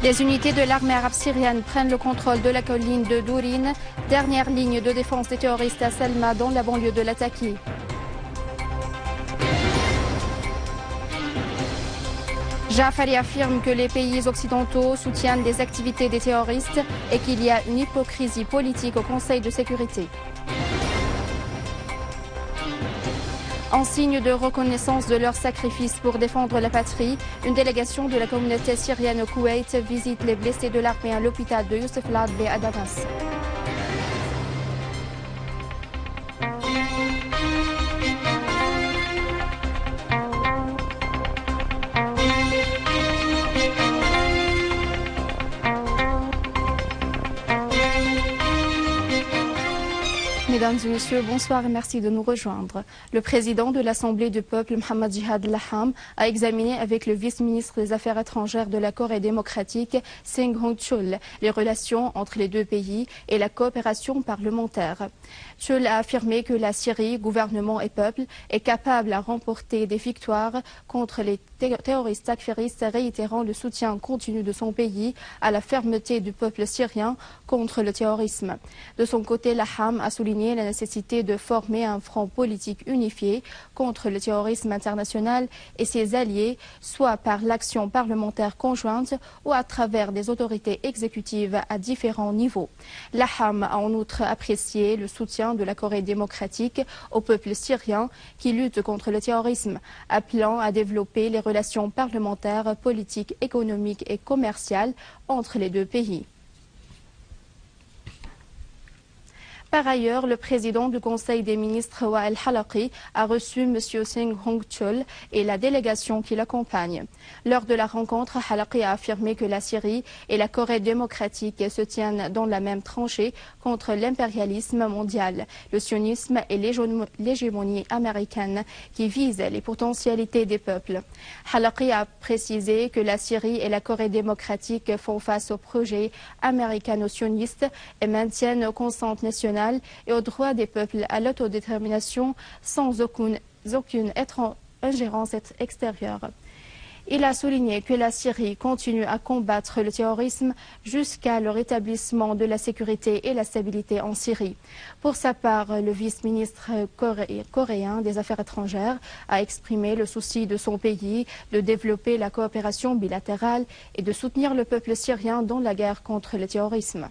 Les unités de l'armée arabe syrienne prennent le contrôle de la colline de Dourin, dernière ligne de défense des terroristes à Salma dans la banlieue de Latakia. Jafari affirme que les pays occidentaux soutiennent les activités des terroristes et qu'il y a une hypocrisie politique au Conseil de sécurité. En signe de reconnaissance de leur sacrifice pour défendre la patrie, une délégation de la communauté syrienne au Koweït visite les blessés de l'armée à l'hôpital de Youssef Ladbi à Damas. Mesdames et messieurs, bonsoir et merci de nous rejoindre. Le président de l'Assemblée du peuple, Mohamed Jihad Laham, a examiné avec le vice-ministre des Affaires étrangères de la Corée démocratique, Seng Hong-chul, les relations entre les deux pays et la coopération parlementaire. Chul a affirmé que la Syrie, gouvernement et peuple, est capable à remporter des victoires contre les terroristes takfiristes, réitérant le soutien continu de son pays à la fermeté du peuple syrien contre le terrorisme. De son côté, Laham a souligné la nécessité de former un front politique unifié contre le terrorisme international et ses alliés, soit par l'action parlementaire conjointe ou à travers des autorités exécutives à différents niveaux. Laham a en outre apprécié le soutien de la Corée démocratique au peuple syrien qui lutte contre le terrorisme, appelant à développer les relations parlementaires, politiques, économiques et commerciales entre les deux pays. Par ailleurs, le président du Conseil des ministres, Wael Halaqi, a reçu M. Seng Hong-chul et la délégation qui l'accompagne. Lors de la rencontre, Halaqi a affirmé que la Syrie et la Corée démocratique se tiennent dans la même tranchée contre l'impérialisme mondial, le sionisme et l'hégémonie américaine qui visent les potentialités des peuples. Halaqi a précisé que la Syrie et la Corée démocratique font face au projet américano-sioniste et maintiennent constante nationale et aux droits des peuples à l'autodétermination sans aucune ingérence extérieure. Il a souligné que la Syrie continue à combattre le terrorisme jusqu'à le rétablissement de la sécurité et la stabilité en Syrie. Pour sa part, le vice-ministre coréen des Affaires étrangères a exprimé le souci de son pays de développer la coopération bilatérale et de soutenir le peuple syrien dans la guerre contre le terrorisme.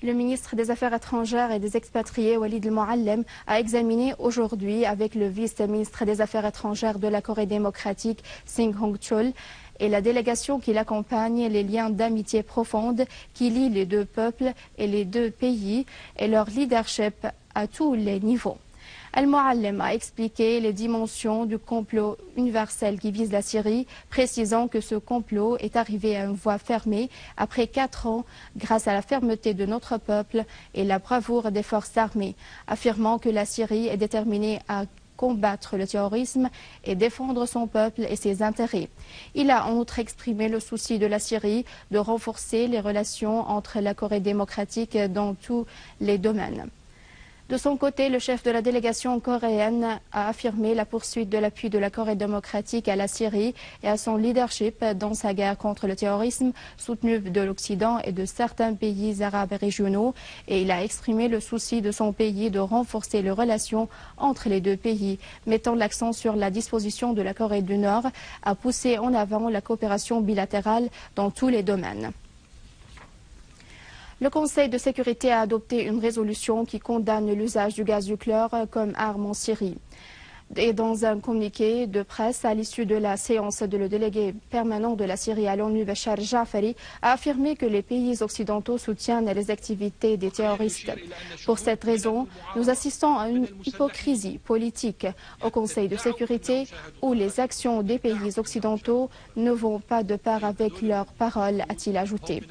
Le ministre des Affaires étrangères et des expatriés, Walid al-Muallem, a examiné aujourd'hui avec le vice-ministre des Affaires étrangères de la Corée démocratique, Seng Hong-chul, et la délégation qui l'accompagne les liens d'amitié profonde qui lient les deux peuples et les deux pays et leur leadership à tous les niveaux. Al-Muallem a expliqué les dimensions du complot universel qui vise la Syrie, précisant que ce complot est arrivé à une voie fermée après 4 ans grâce à la fermeté de notre peuple et la bravoure des forces armées, affirmant que la Syrie est déterminée à combattre le terrorisme et défendre son peuple et ses intérêts. Il a en outre exprimé le souci de la Syrie de renforcer les relations entre la Corée démocratique dans tous les domaines. De son côté, le chef de la délégation coréenne a affirmé la poursuite de l'appui de la Corée démocratique à la Syrie et à son leadership dans sa guerre contre le terrorisme, soutenu de l'Occident et de certains pays arabes régionaux. Et il a exprimé le souci de son pays de renforcer les relations entre les deux pays, mettant l'accent sur la disposition de la Corée du Nord à pousser en avant la coopération bilatérale dans tous les domaines. Le Conseil de sécurité a adopté une résolution qui condamne l'usage du gaz nucléaire comme arme en Syrie. Et dans un communiqué de presse à l'issue de la séance de le délégué permanent de la Syrie à l'ONU, Bachar Jafari, a affirmé que les pays occidentaux soutiennent les activités des terroristes. Pour cette raison, nous assistons à une hypocrisie politique au Conseil de sécurité où les actions des pays occidentaux ne vont pas de pair avec leurs paroles, a-t-il ajouté.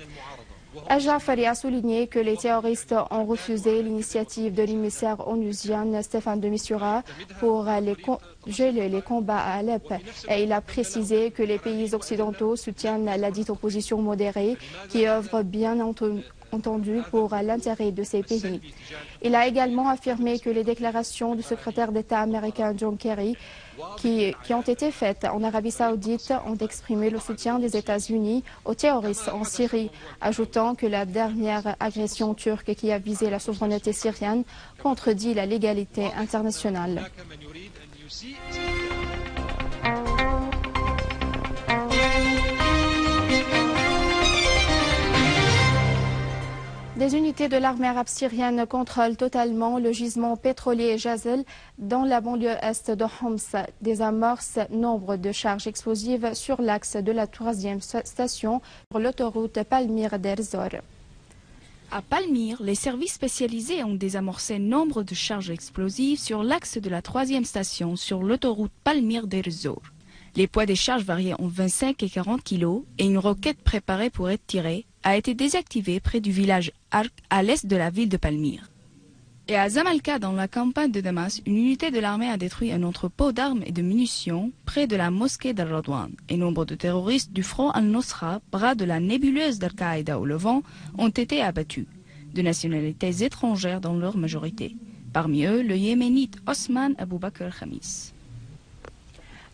Al-Jafari a souligné que les terroristes ont refusé l'initiative de l'émissaire onusien Stéphane de Mistura pour geler les combats à Alep et il a précisé que les pays occidentaux soutiennent la dite opposition modérée qui œuvre bien entendu pour l'intérêt de ces pays. Il a également affirmé que les déclarations du secrétaire d'État américain John Kerry qui ont été faites en Arabie Saoudite ont exprimé le soutien des États-Unis aux terroristes en Syrie, ajoutant que la dernière agression turque qui a visé la souveraineté syrienne contredit la légalité internationale. Des unités de l'armée arabe syrienne contrôlent totalement le gisement pétrolier Jazel dans la banlieue est de Homs. Désamorcent nombre de charges explosives sur l'axe de la 3e station sur l'autoroute Palmyre-Der Zor. À Palmyre, les services spécialisés ont désamorcé nombre de charges explosives sur l'axe de la 3e station sur l'autoroute Palmyre-Der Zor. Les poids des charges variaient entre 25 et 40 kg et une roquette préparée pour être tirée a été désactivée près du village Ark à l'est de la ville de Palmyre. Et à Zamalka, dans la campagne de Damas, une unité de l'armée a détruit un entrepôt d'armes et de munitions près de la mosquée d'Al-Radwan. Et nombre de terroristes du front Al-Nosra, bras de la nébuleuse d'Al-Qaïda au Levant, ont été abattus, de nationalités étrangères dans leur majorité. Parmi eux, le yéménite Osman Abou Bakr Khamis.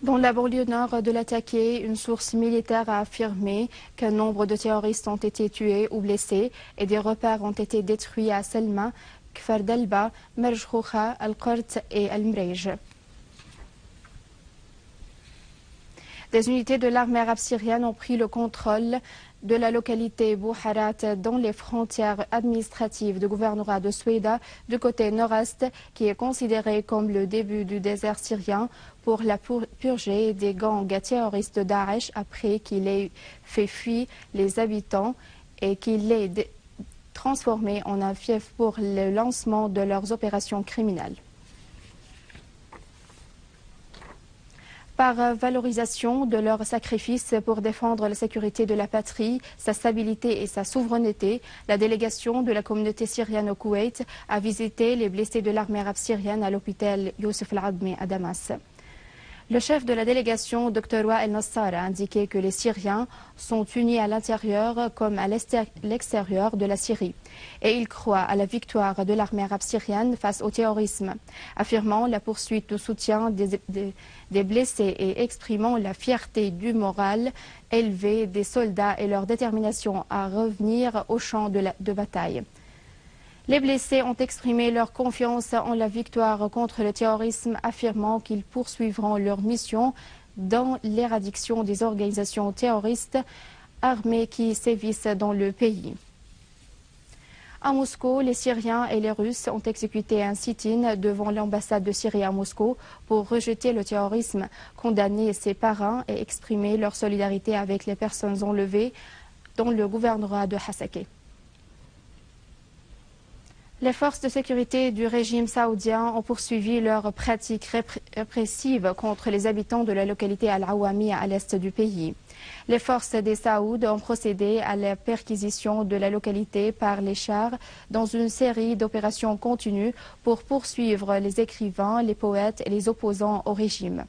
Dans la banlieue nord de l'Attaqué, une source militaire a affirmé qu'un nombre de terroristes ont été tués ou blessés et des repères ont été détruits à Selma, Kfar Delba, Merjkhoukha, Al-Qort et Al-Mrej. Des unités de l'armée arabe syrienne ont pris le contrôle de la localité Bouharat dans les frontières administratives du gouvernorat de Soueida du côté nord-est qui est considéré comme le début du désert syrien pour la purger des gangs terroristes de Daesh après qu'il ait fait fuir les habitants et qu'il ait transformé en un fief pour le lancement de leurs opérations criminelles. Par valorisation de leur sacrifice pour défendre la sécurité de la patrie, sa stabilité et sa souveraineté, la délégation de la communauté syrienne au Koweït a visité les blessés de l'armée arabe syrienne à l'hôpital Youssef Al-Admi à Damas. Le chef de la délégation, Dr Wael Nassar, a indiqué que les Syriens sont unis à l'intérieur comme à l'extérieur de la Syrie. Et il croit à la victoire de l'armée arabe syrienne face au terrorisme, affirmant la poursuite du soutien des blessés et exprimant la fierté du moral élevé des soldats et leur détermination à revenir au champ de bataille. Les blessés ont exprimé leur confiance en la victoire contre le terrorisme, affirmant qu'ils poursuivront leur mission dans l'éradication des organisations terroristes armées qui sévissent dans le pays. À Moscou, les Syriens et les Russes ont exécuté un sit-in devant l'ambassade de Syrie à Moscou pour rejeter le terrorisme, condamner ses parrains et exprimer leur solidarité avec les personnes enlevées dans le gouvernorat de Hasakeh. Les forces de sécurité du régime saoudien ont poursuivi leurs pratiques répressives contre les habitants de la localité Al-Awami à l'est du pays. Les forces des Saouds ont procédé à la perquisition de la localité par les chars dans une série d'opérations continues pour poursuivre les écrivains, les poètes et les opposants au régime.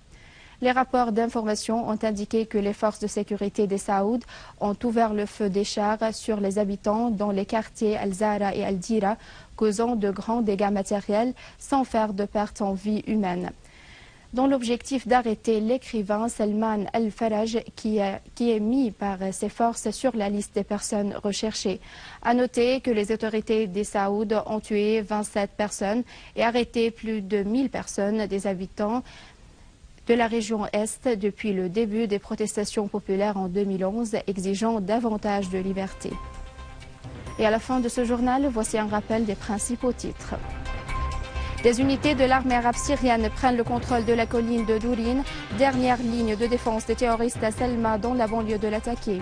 Les rapports d'information ont indiqué que les forces de sécurité des Saouds ont ouvert le feu des chars sur les habitants dans les quartiers Al-Zahra et Al-Dira, causant de grands dégâts matériels sans faire de pertes en vie humaine. Dans l'objectif d'arrêter l'écrivain Salman Al-Faraj qui est mis par ses forces sur la liste des personnes recherchées. À noter que les autorités des Saouds ont tué 27 personnes et arrêté plus de 1000 personnes des habitants de la région Est depuis le début des protestations populaires en 2011 exigeant davantage de liberté. Et à la fin de ce journal, voici un rappel des principaux titres. Des unités de l'armée arabe syrienne prennent le contrôle de la colline de Dourin, dernière ligne de défense des terroristes à Selma dans la banlieue de l'Attaqué.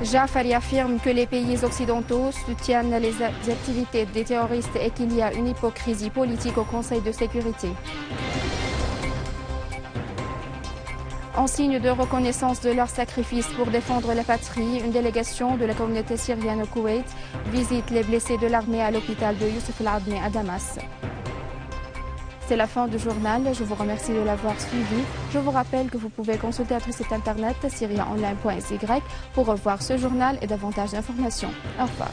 Jafari affirme que les pays occidentaux soutiennent les activités des terroristes et qu'il y a une hypocrisie politique au Conseil de sécurité. En signe de reconnaissance de leur sacrifice pour défendre la patrie, une délégation de la communauté syrienne au Koweït visite les blessés de l'armée à l'hôpital de Youssef Al-Admi à Damas. C'est la fin du journal. Je vous remercie de l'avoir suivi. Je vous rappelle que vous pouvez consulter notre site internet syriaonline.sy pour revoir ce journal et davantage d'informations. Au revoir.